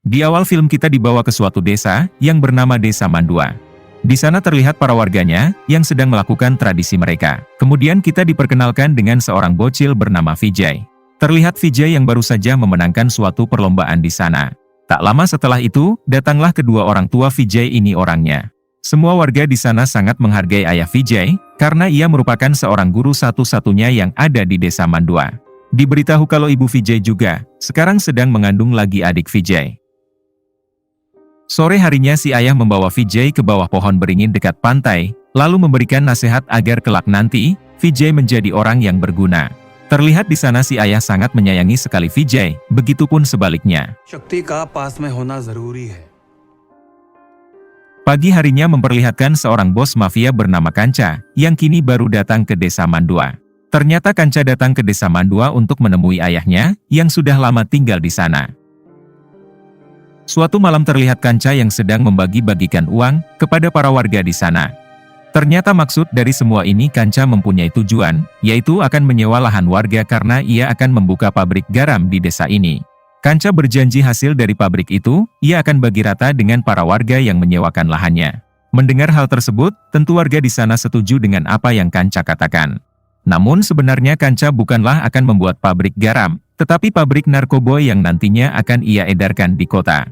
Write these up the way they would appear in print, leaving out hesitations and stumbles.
Di awal film kita dibawa ke suatu desa yang bernama Desa Mandua. Di sana terlihat para warganya yang sedang melakukan tradisi mereka. Kemudian kita diperkenalkan dengan seorang bocil bernama Vijay. Terlihat Vijay yang baru saja memenangkan suatu perlombaan di sana. Tak lama setelah itu, datanglah kedua orang tua Vijay ini orangnya. Semua warga di sana sangat menghargai ayah Vijay, karena ia merupakan seorang guru satu-satunya yang ada di Desa Mandua. Diberitahu kalau ibu Vijay juga, sekarang sedang mengandung lagi adik Vijay. Sore harinya si ayah membawa Vijay ke bawah pohon beringin dekat pantai, lalu memberikan nasihat agar kelak nanti, Vijay menjadi orang yang berguna. Terlihat di sana si ayah sangat menyayangi sekali Vijay, begitupun sebaliknya. Pagi harinya memperlihatkan seorang bos mafia bernama Kanca, yang kini baru datang ke Desa Mandua. Ternyata Kanca datang ke Desa Mandua untuk menemui ayahnya, yang sudah lama tinggal di sana. Suatu malam terlihat Kanca yang sedang membagi-bagikan uang kepada para warga di sana. Ternyata maksud dari semua ini Kanca mempunyai tujuan, yaitu akan menyewa lahan warga karena ia akan membuka pabrik garam di desa ini. Kanca berjanji hasil dari pabrik itu, ia akan bagi rata dengan para warga yang menyewakan lahannya. Mendengar hal tersebut, tentu warga di sana setuju dengan apa yang Kanca katakan. Namun sebenarnya Kanca bukanlah akan membuat pabrik garam, tetapi pabrik narkoboy yang nantinya akan ia edarkan di kota.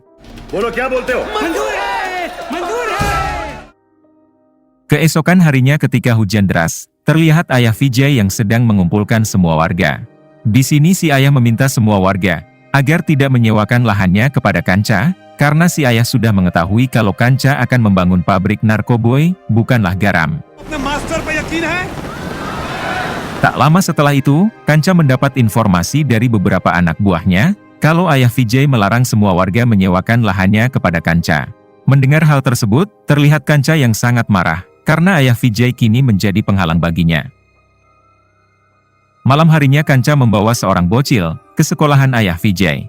Keesokan harinya ketika hujan deras, terlihat ayah Vijay yang sedang mengumpulkan semua warga. Di sini si ayah meminta semua warga agar tidak menyewakan lahannya kepada Kanca, karena si ayah sudah mengetahui kalau Kanca akan membangun pabrik narkoboy, bukanlah garam. Tak lama setelah itu, Kanca mendapat informasi dari beberapa anak buahnya, kalau ayah Vijay melarang semua warga menyewakan lahannya kepada Kanca. Mendengar hal tersebut, terlihat Kanca yang sangat marah, karena ayah Vijay kini menjadi penghalang baginya. Malam harinya Kanca membawa seorang bocil ke sekolahan ayah Vijay.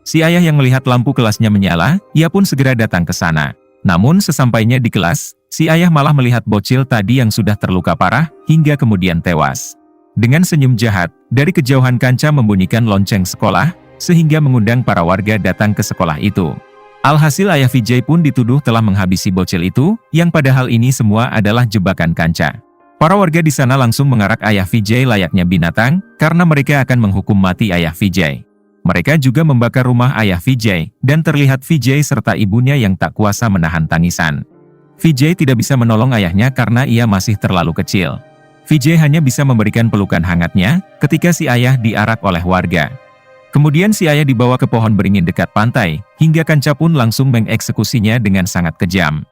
Si ayah yang melihat lampu kelasnya menyala, ia pun segera datang ke sana. Namun sesampainya di kelas, si ayah malah melihat bocil tadi yang sudah terluka parah, hingga kemudian tewas. Dengan senyum jahat, dari kejauhan Kanca membunyikan lonceng sekolah, sehingga mengundang para warga datang ke sekolah itu. Alhasil ayah Vijay pun dituduh telah menghabisi bocil itu, yang padahal ini semua adalah jebakan Kanca. Para warga di sana langsung mengarak ayah Vijay layaknya binatang, karena mereka akan menghukum mati ayah Vijay. Mereka juga membakar rumah ayah Vijay, dan terlihat Vijay serta ibunya yang tak kuasa menahan tangisan. Vijay tidak bisa menolong ayahnya karena ia masih terlalu kecil. Vijay hanya bisa memberikan pelukan hangatnya, ketika si ayah diarak oleh warga. Kemudian si ayah dibawa ke pohon beringin dekat pantai, hingga Kanca pun langsung mengeksekusinya dengan sangat kejam.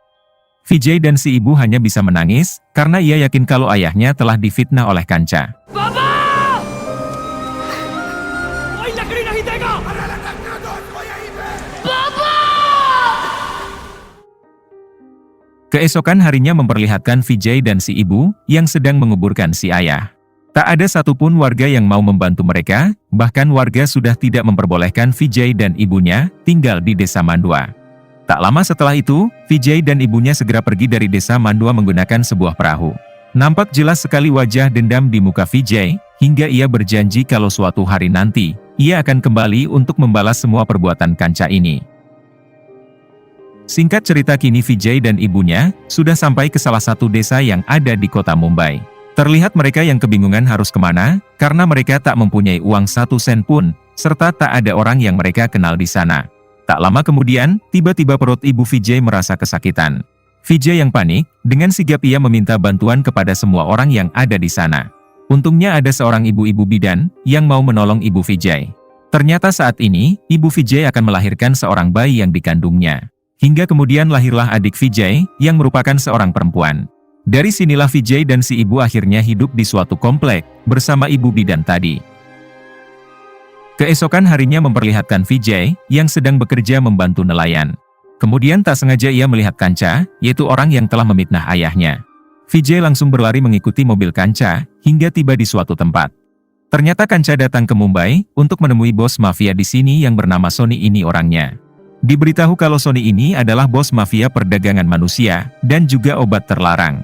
Vijay dan si ibu hanya bisa menangis, karena ia yakin kalau ayahnya telah difitnah oleh Kanca. Keesokan harinya memperlihatkan Vijay dan si ibu, yang sedang menguburkan si ayah. Tak ada satupun warga yang mau membantu mereka, bahkan warga sudah tidak memperbolehkan Vijay dan ibunya tinggal di Desa Mandua. Tak lama setelah itu, Vijay dan ibunya segera pergi dari Desa Mandua menggunakan sebuah perahu. Nampak jelas sekali wajah dendam di muka Vijay, hingga ia berjanji kalau suatu hari nanti, ia akan kembali untuk membalas semua perbuatan Kanca ini. Singkat cerita kini Vijay dan ibunya sudah sampai ke salah satu desa yang ada di kota Mumbai. Terlihat mereka yang kebingungan harus kemana, karena mereka tak mempunyai uang 1 sen pun, serta tak ada orang yang mereka kenal di sana. Tak lama kemudian, tiba-tiba perut ibu Vijay merasa kesakitan. Vijay yang panik, dengan sigap ia meminta bantuan kepada semua orang yang ada di sana. Untungnya ada seorang ibu-ibu bidan yang mau menolong ibu Vijay. Ternyata saat ini, ibu Vijay akan melahirkan seorang bayi yang dikandungnya. Hingga kemudian lahirlah adik Vijay, yang merupakan seorang perempuan. Dari sinilah Vijay dan si ibu akhirnya hidup di suatu komplek, bersama ibu bidan tadi. Keesokan harinya memperlihatkan Vijay, yang sedang bekerja membantu nelayan. Kemudian tak sengaja ia melihat Kanca, yaitu orang yang telah memitnah ayahnya. Vijay langsung berlari mengikuti mobil Kanca, hingga tiba di suatu tempat. Ternyata Kanca datang ke Mumbai, untuk menemui bos mafia di sini yang bernama Sony ini orangnya. Diberitahu kalau Sony ini adalah bos mafia perdagangan manusia, dan juga obat terlarang.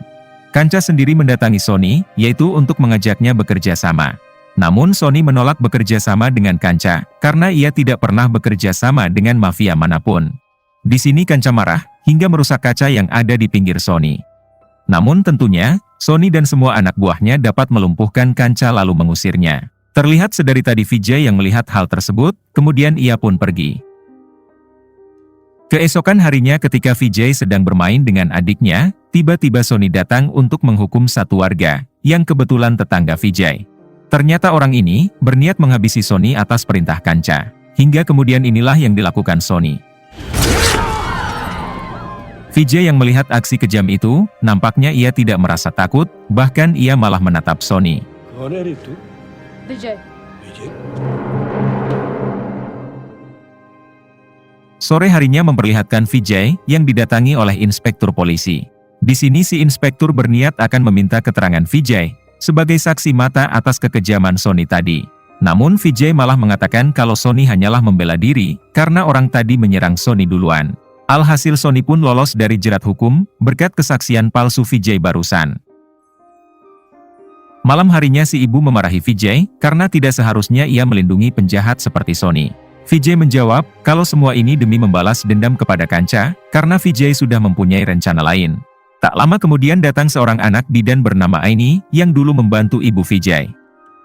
Kanca sendiri mendatangi Sony, yaitu untuk mengajaknya bekerja sama. Namun Sony menolak bekerja sama dengan Kanca, karena ia tidak pernah bekerja sama dengan mafia manapun. Di sini Kanca marah, hingga merusak kaca yang ada di pinggir Sony. Namun tentunya, Sony dan semua anak buahnya dapat melumpuhkan Kanca lalu mengusirnya. Terlihat sedari tadi Vijay yang melihat hal tersebut, kemudian ia pun pergi. Keesokan harinya ketika Vijay sedang bermain dengan adiknya, tiba-tiba Sony datang untuk menghukum satu warga, yang kebetulan tetangga Vijay. Ternyata orang ini berniat menghabisi Sony atas perintah Kanca. Hingga kemudian inilah yang dilakukan Sony. Vijay yang melihat aksi kejam itu, nampaknya ia tidak merasa takut, bahkan ia malah menatap Sony. Vijay. Sore harinya memperlihatkan Vijay yang didatangi oleh inspektur polisi. Di sini si inspektur berniat akan meminta keterangan Vijay sebagai saksi mata atas kekejaman Sony tadi. Namun Vijay malah mengatakan kalau Sony hanyalah membela diri karena orang tadi menyerang Sony duluan. Alhasil Sony pun lolos dari jerat hukum berkat kesaksian palsu Vijay barusan. Malam harinya si ibu memarahi Vijay karena tidak seharusnya ia melindungi penjahat seperti Sony. Vijay menjawab kalau semua ini demi membalas dendam kepada Kanca karena Vijay sudah mempunyai rencana lain. Tak lama kemudian datang seorang anak bidan bernama Aini yang dulu membantu ibu Vijay.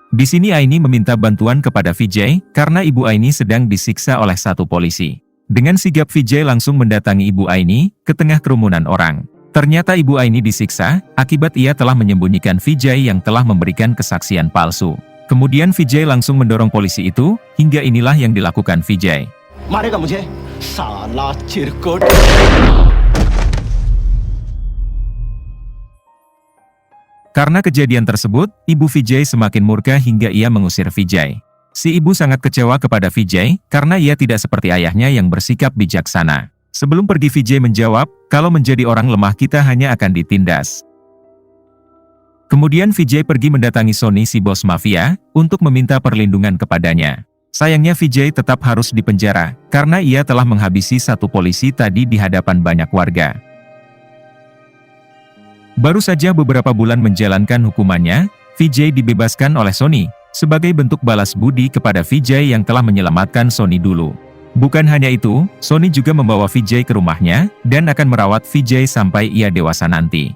Di sini Aini meminta bantuan kepada Vijay karena ibu Aini sedang disiksa oleh satu polisi. Dengan sigap Vijay langsung mendatangi ibu Aini ke tengah kerumunan orang. Ternyata ibu Aini disiksa akibat ia telah menyembunyikan Vijay yang telah memberikan kesaksian palsu. Kemudian Vijay langsung mendorong polisi itu, hingga inilah yang dilakukan Vijay. मारेगा मुझे साला चिरकुट। Karena kejadian tersebut, ibu Vijay semakin murka hingga ia mengusir Vijay. Si ibu sangat kecewa kepada Vijay, karena ia tidak seperti ayahnya yang bersikap bijaksana. Sebelum pergi Vijay menjawab, kalau menjadi orang lemah kita hanya akan ditindas. Kemudian Vijay pergi mendatangi Sony si bos mafia, untuk meminta perlindungan kepadanya. Sayangnya Vijay tetap harus dipenjara, karena ia telah menghabisi satu polisi tadi di hadapan banyak warga. Baru saja beberapa bulan menjalankan hukumannya, Vijay dibebaskan oleh Sony, sebagai bentuk balas budi kepada Vijay yang telah menyelamatkan Sony dulu. Bukan hanya itu, Sony juga membawa Vijay ke rumahnya, dan akan merawat Vijay sampai ia dewasa nanti.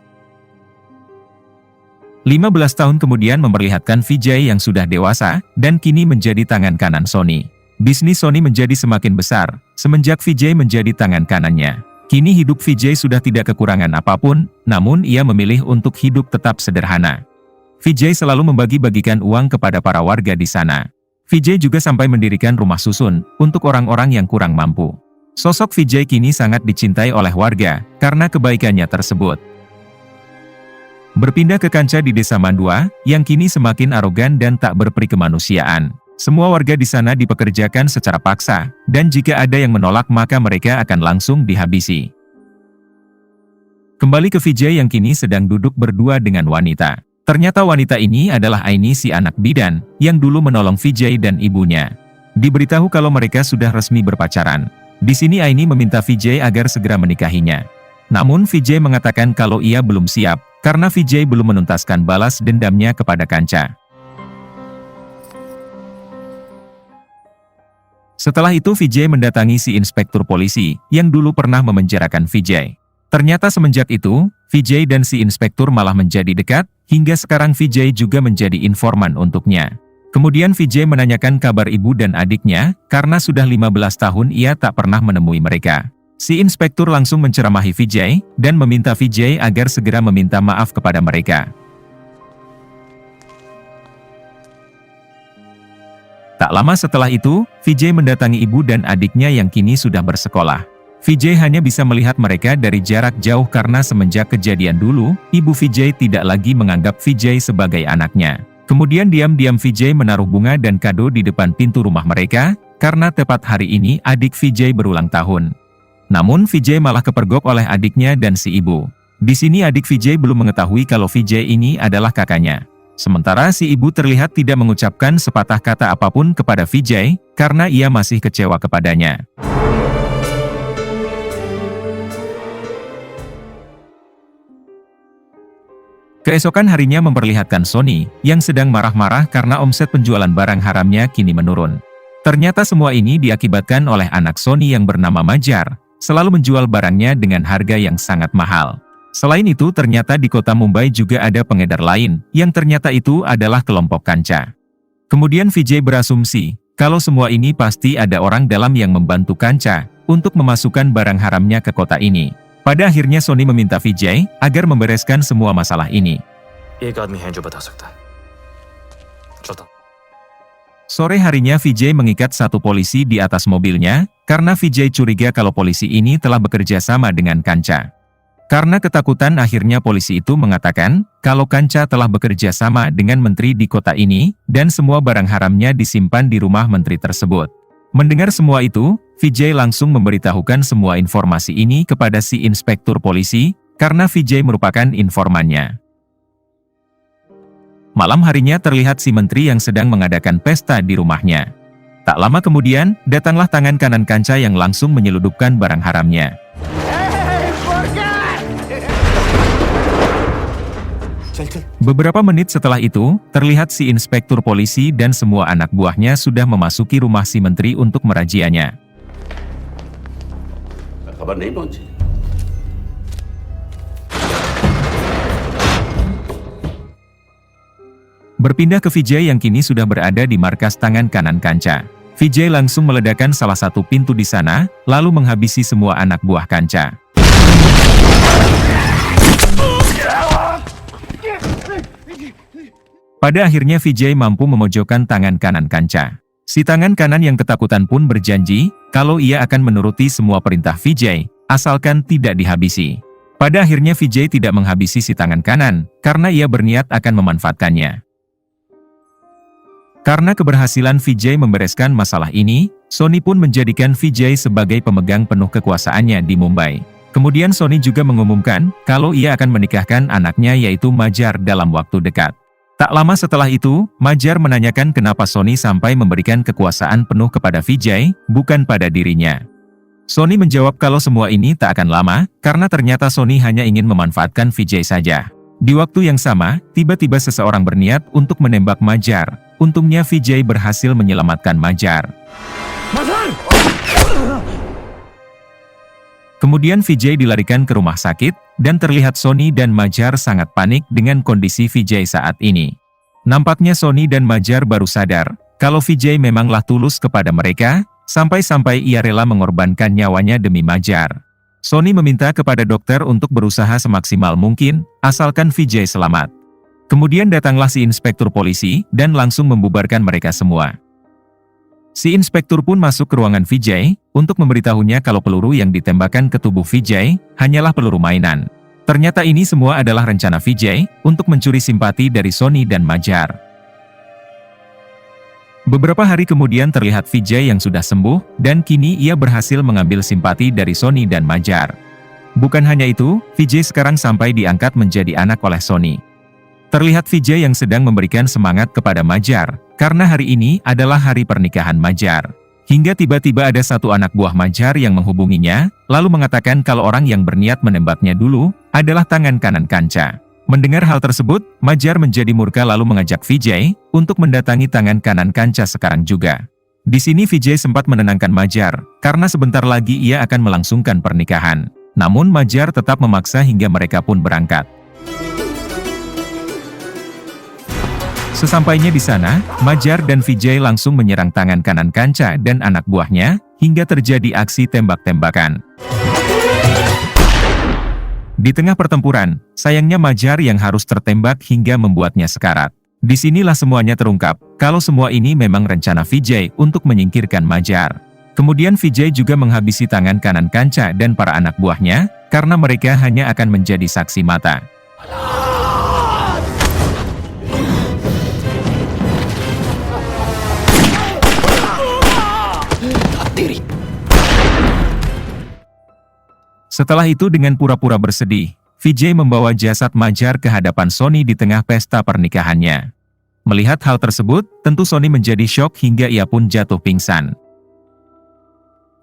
15 tahun kemudian memperlihatkan Vijay yang sudah dewasa, dan kini menjadi tangan kanan Sony. Bisnis Sony menjadi semakin besar, semenjak Vijay menjadi tangan kanannya. Kini hidup Vijay sudah tidak kekurangan apapun, namun ia memilih untuk hidup tetap sederhana. Vijay selalu membagi-bagikan uang kepada para warga di sana. Vijay juga sampai mendirikan rumah susun, untuk orang-orang yang kurang mampu. Sosok Vijay kini sangat dicintai oleh warga, karena kebaikannya tersebut. Berpindah ke Kanca di desa Mandua, yang kini semakin arogan dan tak berperi kemanusiaan. Semua warga di sana dipekerjakan secara paksa, dan jika ada yang menolak maka mereka akan langsung dihabisi. Kembali ke Vijay yang kini sedang duduk berdua dengan wanita. Ternyata wanita ini adalah Aini si anak bidan, yang dulu menolong Vijay dan ibunya. Diberitahu kalau mereka sudah resmi berpacaran. Di sini Aini meminta Vijay agar segera menikahinya. Namun Vijay mengatakan kalau ia belum siap, karena Vijay belum menuntaskan balas dendamnya kepada Kanca. Setelah itu Vijay mendatangi si inspektur polisi, yang dulu pernah memenjarakan Vijay. Ternyata semenjak itu, Vijay dan si inspektur malah menjadi dekat, hingga sekarang Vijay juga menjadi informan untuknya. Kemudian Vijay menanyakan kabar ibu dan adiknya, karena sudah 15 tahun ia tak pernah menemui mereka. Si inspektur langsung menceramahi Vijay, dan meminta Vijay agar segera meminta maaf kepada mereka. Tak lama setelah itu, Vijay mendatangi ibu dan adiknya yang kini sudah bersekolah. Vijay hanya bisa melihat mereka dari jarak jauh karena semenjak kejadian dulu, ibu Vijay tidak lagi menganggap Vijay sebagai anaknya. Kemudian diam-diam Vijay menaruh bunga dan kado di depan pintu rumah mereka, karena tepat hari ini adik Vijay berulang tahun. Namun Vijay malah kepergok oleh adiknya dan si ibu. Di sini adik Vijay belum mengetahui kalau Vijay ini adalah kakaknya. Sementara si ibu terlihat tidak mengucapkan sepatah kata apapun kepada Vijay, karena ia masih kecewa kepadanya. Keesokan harinya memperlihatkan Sony, yang sedang marah-marah karena omset penjualan barang haramnya kini menurun. Ternyata semua ini diakibatkan oleh anak Sony yang bernama Majar, selalu menjual barangnya dengan harga yang sangat mahal. Selain itu ternyata di kota Mumbai juga ada pengedar lain, yang ternyata itu adalah kelompok Kanca. Kemudian Vijay berasumsi, kalau semua ini pasti ada orang dalam yang membantu Kanca, untuk memasukkan barang haramnya ke kota ini. Pada akhirnya Sony meminta Vijay, agar membereskan semua masalah ini. एक आदमी है जो बता सकता है। चलता हूं। Sore harinya Vijay mengikat satu polisi di atas mobilnya, karena Vijay curiga kalau polisi ini telah bekerja sama dengan Kanca. Karena ketakutan akhirnya polisi itu mengatakan, kalau Kanca telah bekerja sama dengan menteri di kota ini, dan semua barang haramnya disimpan di rumah menteri tersebut. Mendengar semua itu, Vijay langsung memberitahukan semua informasi ini kepada si inspektur polisi, karena Vijay merupakan informannya. Malam harinya terlihat si menteri yang sedang mengadakan pesta di rumahnya. Tak lama kemudian, datanglah tangan kanan Kanca yang langsung menyeludupkan barang haramnya. Beberapa menit setelah itu, terlihat si inspektur polisi dan semua anak buahnya sudah memasuki rumah si menteri untuk merajianya. खबर नहीं पहुंची। Berpindah ke Vijay yang kini sudah berada di markas tangan kanan Kanca. Vijay langsung meledakkan salah satu pintu di sana, lalu menghabisi semua anak buah Kanca. Pada akhirnya Vijay mampu memojokkan tangan kanan Kanca. Si tangan kanan yang ketakutan pun berjanji, kalau ia akan menuruti semua perintah Vijay, asalkan tidak dihabisi. Pada akhirnya Vijay tidak menghabisi si tangan kanan, karena ia berniat akan memanfaatkannya. Karena keberhasilan Vijay membereskan masalah ini, Sony pun menjadikan Vijay sebagai pemegang penuh kekuasaannya di Mumbai. Kemudian Sony juga mengumumkan, kalau ia akan menikahkan anaknya yaitu Majar dalam waktu dekat. Tak lama setelah itu, Majar menanyakan kenapa Sony sampai memberikan kekuasaan penuh kepada Vijay, bukan pada dirinya. Sony menjawab kalau semua ini tak akan lama, karena ternyata Sony hanya ingin memanfaatkan Vijay saja. Di waktu yang sama, tiba-tiba seseorang berniat untuk menembak Majar. Untungnya Vijay berhasil menyelamatkan Majar. Kemudian Vijay dilarikan ke rumah sakit, dan terlihat Sony dan Majar sangat panik dengan kondisi Vijay saat ini. Nampaknya Sony dan Majar baru sadar, kalau Vijay memanglah tulus kepada mereka, sampai-sampai ia rela mengorbankan nyawanya demi Majar. Sony meminta kepada dokter untuk berusaha semaksimal mungkin, asalkan Vijay selamat. Kemudian datanglah si inspektur polisi, dan langsung membubarkan mereka semua. Si inspektur pun masuk ke ruangan Vijay, untuk memberitahunya kalau peluru yang ditembakkan ke tubuh Vijay, hanyalah peluru mainan. Ternyata ini semua adalah rencana Vijay, untuk mencuri simpati dari Sony dan Majar. Beberapa hari kemudian terlihat Vijay yang sudah sembuh, dan kini ia berhasil mengambil simpati dari Sony dan Majar. Bukan hanya itu, Vijay sekarang sampai diangkat menjadi anak oleh Sony. Terlihat Vijay yang sedang memberikan semangat kepada Majar, karena hari ini adalah hari pernikahan Majar. Hingga tiba-tiba ada satu anak buah Majar yang menghubunginya, lalu mengatakan kalau orang yang berniat menembaknya dulu, adalah tangan kanan Kanca. Mendengar hal tersebut, Majar menjadi murka lalu mengajak Vijay, untuk mendatangi tangan kanan Kanca sekarang juga. Di sini Vijay sempat menenangkan Majar, karena sebentar lagi ia akan melangsungkan pernikahan. Namun Majar tetap memaksa hingga mereka pun berangkat. Sesampainya di sana, Majar dan Vijay langsung menyerang tangan kanan Kanca dan anak buahnya, hingga terjadi aksi tembak-tembakan. Di tengah pertempuran, sayangnya Majar yang harus tertembak hingga membuatnya sekarat. Disinilah semuanya terungkap, kalau semua ini memang rencana Vijay untuk menyingkirkan Majar. Kemudian Vijay juga menghabisi tangan kanan Kanca dan para anak buahnya, karena mereka hanya akan menjadi saksi mata. Setelah itu dengan pura-pura bersedih, Vijay membawa jasad Majar ke hadapan Sony di tengah pesta pernikahannya. Melihat hal tersebut, tentu Sony menjadi syok hingga ia pun jatuh pingsan.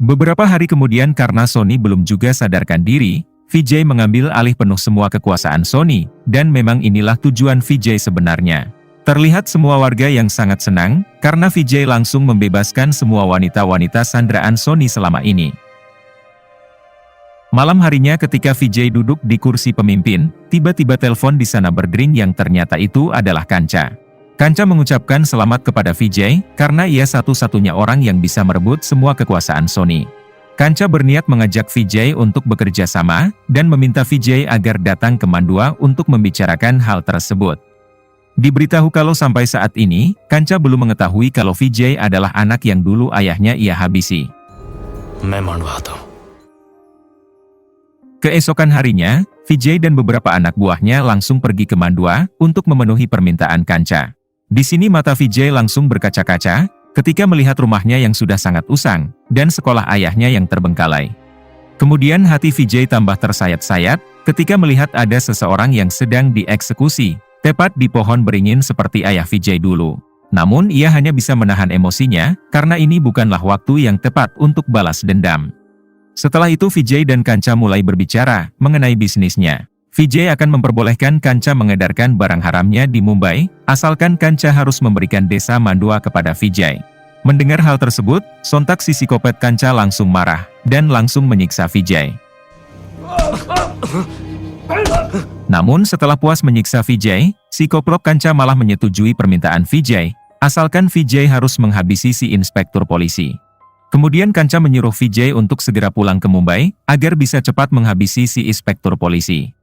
Beberapa hari kemudian karena Sony belum juga sadarkan diri, Vijay mengambil alih penuh semua kekuasaan Sony, dan memang inilah tujuan Vijay sebenarnya. Terlihat semua warga yang sangat senang, karena Vijay langsung membebaskan semua wanita-wanita sandraan Sony selama ini. Malam harinya ketika Vijay duduk di kursi pemimpin, tiba-tiba telepon di sana berdering yang ternyata itu adalah Kanca. Kanca mengucapkan selamat kepada Vijay, karena ia satu-satunya orang yang bisa merebut semua kekuasaan Sony. Kanca berniat mengajak Vijay untuk bekerja sama, dan meminta Vijay agar datang ke Mandua untuk membicarakan hal tersebut. Diberitahu kalau sampai saat ini, Kanca belum mengetahui kalau Vijay adalah anak yang dulu ayahnya ia habisi. मैं मांडवा आता हूँ। Keesokan harinya, Vijay dan beberapa anak buahnya langsung pergi ke Mandua untuk memenuhi permintaan Kanca. Di sini mata Vijay langsung berkaca-kaca ketika melihat rumahnya yang sudah sangat usang dan sekolah ayahnya yang terbengkalai. Kemudian hati Vijay tambah tersayat-sayat ketika melihat ada seseorang yang sedang dieksekusi, tepat di pohon beringin seperti ayah Vijay dulu. Namun ia hanya bisa menahan emosinya karena ini bukanlah waktu yang tepat untuk balas dendam. Setelah itu Vijay dan Kanca mulai berbicara mengenai bisnisnya. Vijay akan memperbolehkan Kanca mengedarkan barang haramnya di Mumbai, asalkan Kanca harus memberikan desa Mandua kepada Vijay. Mendengar hal tersebut, sontak si psikopat Kanca langsung marah, dan langsung menyiksa Vijay. Namun setelah puas menyiksa Vijay, psikopat Kanca malah menyetujui permintaan Vijay, asalkan Vijay harus menghabisi si inspektur polisi. Kemudian Kanca menyuruh Vijay untuk segera pulang ke Mumbai, agar bisa cepat menghabisi si inspektur polisi.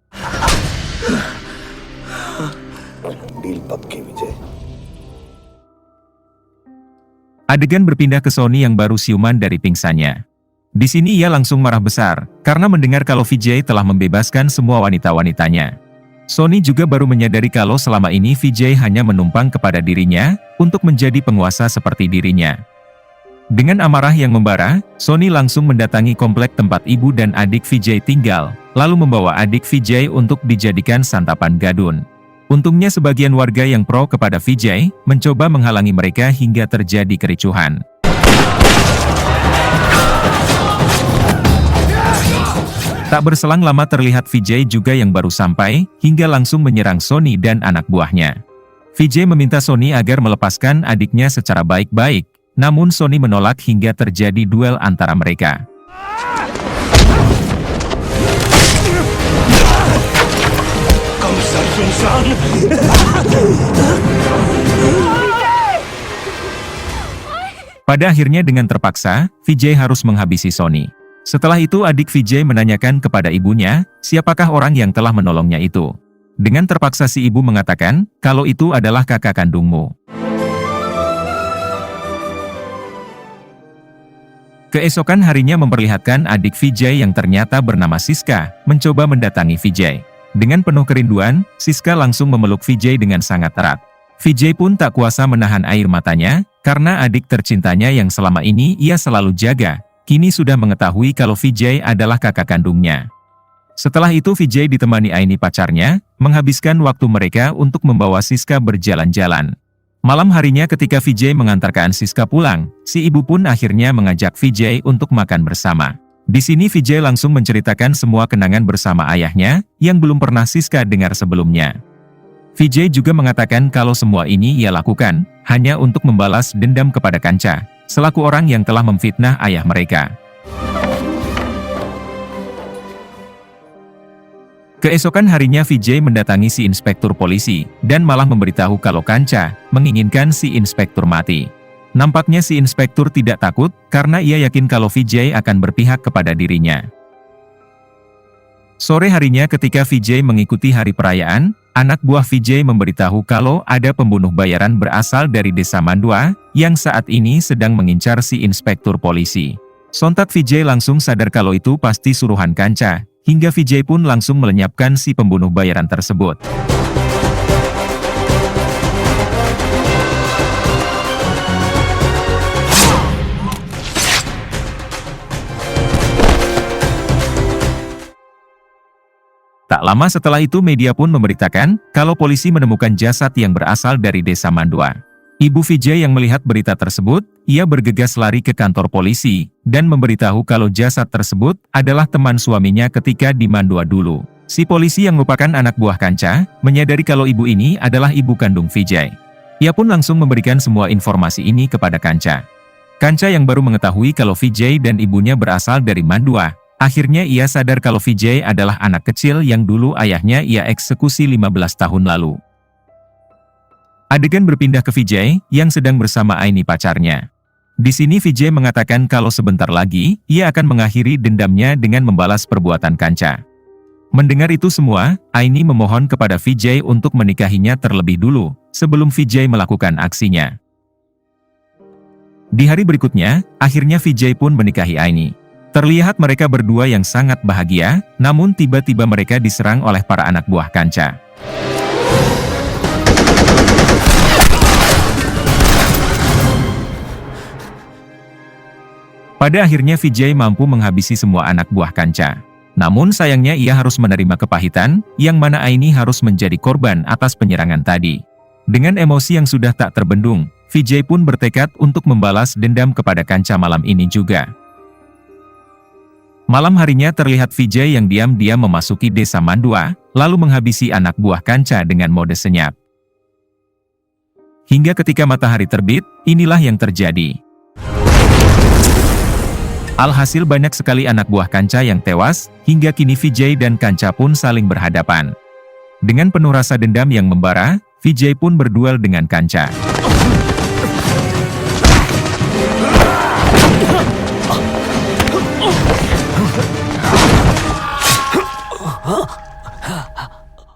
Adegan berpindah ke Sony yang baru siuman dari pingsannya. Di sini ia langsung marah besar, karena mendengar kalau Vijay telah membebaskan semua wanita-wanitanya. Sony juga baru menyadari kalau selama ini Vijay hanya menumpang kepada dirinya, untuk menjadi penguasa seperti dirinya. Dengan amarah yang membara, Sony langsung mendatangi komplek tempat ibu dan adik Vijay tinggal, lalu membawa adik Vijay untuk dijadikan santapan gadun. Untungnya sebagian warga yang pro kepada Vijay, mencoba menghalangi mereka hingga terjadi kericuhan. Tak berselang lama terlihat Vijay juga yang baru sampai, hingga langsung menyerang Sony dan anak buahnya. Vijay meminta Sony agar melepaskan adiknya secara baik-baik, namun Sony menolak hingga terjadi duel antara mereka. Pada akhirnya dengan terpaksa, Vijay harus menghabisi Sony. Setelah itu adik Vijay menanyakan kepada ibunya, siapakah orang yang telah menolongnya itu. Dengan terpaksa si ibu mengatakan, kalau itu adalah kakak kandungmu. Keesokan harinya memperlihatkan adik Vijay yang ternyata bernama Siska, mencoba mendatangi Vijay. Dengan penuh kerinduan, Siska langsung memeluk Vijay dengan sangat erat. Vijay pun tak kuasa menahan air matanya, karena adik tercintanya yang selama ini ia selalu jaga, kini sudah mengetahui kalau Vijay adalah kakak kandungnya. Setelah itu Vijay ditemani Aini pacarnya, menghabiskan waktu mereka untuk membawa Siska berjalan-jalan. Malam harinya ketika Vijay mengantarkan Siska pulang, si ibu pun akhirnya mengajak Vijay untuk makan bersama. Di sini Vijay langsung menceritakan semua kenangan bersama ayahnya, yang belum pernah Siska dengar sebelumnya. Vijay juga mengatakan kalau semua ini ia lakukan, hanya untuk membalas dendam kepada Kanca, selaku orang yang telah memfitnah ayah mereka. Keesokan harinya Vijay mendatangi si inspektur polisi, dan malah memberitahu kalau Kanca menginginkan si inspektur mati. Nampaknya si inspektur tidak takut, karena ia yakin kalau Vijay akan berpihak kepada dirinya. Sore harinya ketika Vijay mengikuti hari perayaan, anak buah Vijay memberitahu kalau ada pembunuh bayaran berasal dari desa Mandua, yang saat ini sedang mengincar si inspektur polisi. Sontak Vijay langsung sadar kalau itu pasti suruhan Kanca, hingga Vijay pun langsung melenyapkan si pembunuh bayaran tersebut. Tak lama setelah itu media pun memberitakan kalau polisi menemukan jasad yang berasal dari desa Mandua. Ibu Vijay yang melihat berita tersebut, ia bergegas lari ke kantor polisi, dan memberitahu kalau jasad tersebut adalah teman suaminya ketika di Mandua dulu. Si polisi yang merupakan anak buah Kanca, menyadari kalau ibu ini adalah ibu kandung Vijay. Ia pun langsung memberikan semua informasi ini kepada Kanca. Kanca yang baru mengetahui kalau Vijay dan ibunya berasal dari Mandua, akhirnya ia sadar kalau Vijay adalah anak kecil yang dulu ayahnya ia eksekusi 15 tahun lalu. Adegan berpindah ke Vijay, yang sedang bersama Aini pacarnya. Di sini Vijay mengatakan kalau sebentar lagi, ia akan mengakhiri dendamnya dengan membalas perbuatan Kanca. Mendengar itu semua, Aini memohon kepada Vijay untuk menikahinya terlebih dulu, sebelum Vijay melakukan aksinya. Di hari berikutnya, akhirnya Vijay pun menikahi Aini. Terlihat mereka berdua yang sangat bahagia, namun tiba-tiba mereka diserang oleh para anak buah Kanca. Pada akhirnya Vijay mampu menghabisi semua anak buah Kanca. Namun sayangnya ia harus menerima kepahitan, yang mana Aini harus menjadi korban atas penyerangan tadi. Dengan emosi yang sudah tak terbendung, Vijay pun bertekad untuk membalas dendam kepada Kanca malam ini juga. Malam harinya terlihat Vijay yang diam-diam memasuki desa Mandua, lalu menghabisi anak buah Kanca dengan mode senyap. Hingga ketika matahari terbit, inilah yang terjadi. Alhasil banyak sekali anak buah Kanca yang tewas, hingga kini Vijay dan Kanca pun saling berhadapan. Dengan penuh rasa dendam yang membara, Vijay pun berduel dengan Kanca.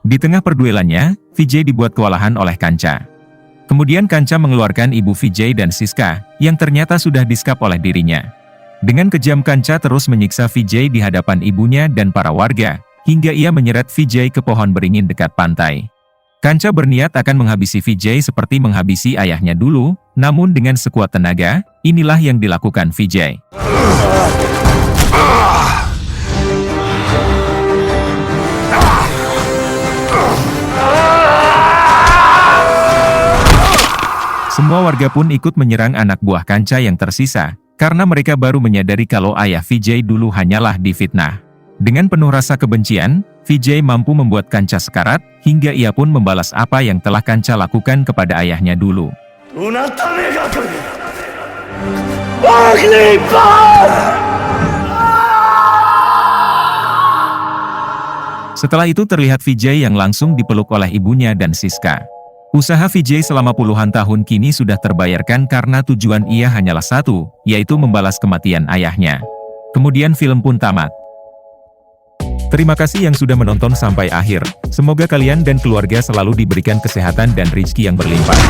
Di tengah perduelannya, Vijay dibuat kewalahan oleh Kanca. Kemudian Kanca mengeluarkan ibu Vijay dan Siska, yang ternyata sudah disekap oleh dirinya. Dengan kejam Kanca terus menyiksa Vijay di hadapan ibunya dan para warga, hingga ia menyeret Vijay ke pohon beringin dekat pantai. Kanca berniat akan menghabisi Vijay seperti menghabisi ayahnya dulu, namun dengan sekuat tenaga, inilah yang dilakukan Vijay. Semua warga pun ikut menyerang anak buah Kanca yang tersisa, karena mereka baru menyadari kalau ayah Vijay dulu hanyalah difitnah. Dengan penuh rasa kebencian, Vijay mampu membuat Kanca sekarat, hingga ia pun membalas apa yang telah Kanca lakukan kepada ayahnya dulu. Setelah itu terlihat Vijay yang langsung dipeluk oleh ibunya dan Siska. Usaha Vijay selama puluhan tahun kini sudah terbayarkan karena tujuan ia hanyalah satu, yaitu membalas kematian ayahnya. Kemudian film pun tamat. Terima kasih yang sudah menonton sampai akhir. Semoga kalian dan keluarga selalu diberikan kesehatan dan rezeki yang berlimpah.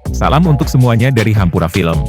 Salam untuk semuanya dari Hampura Film.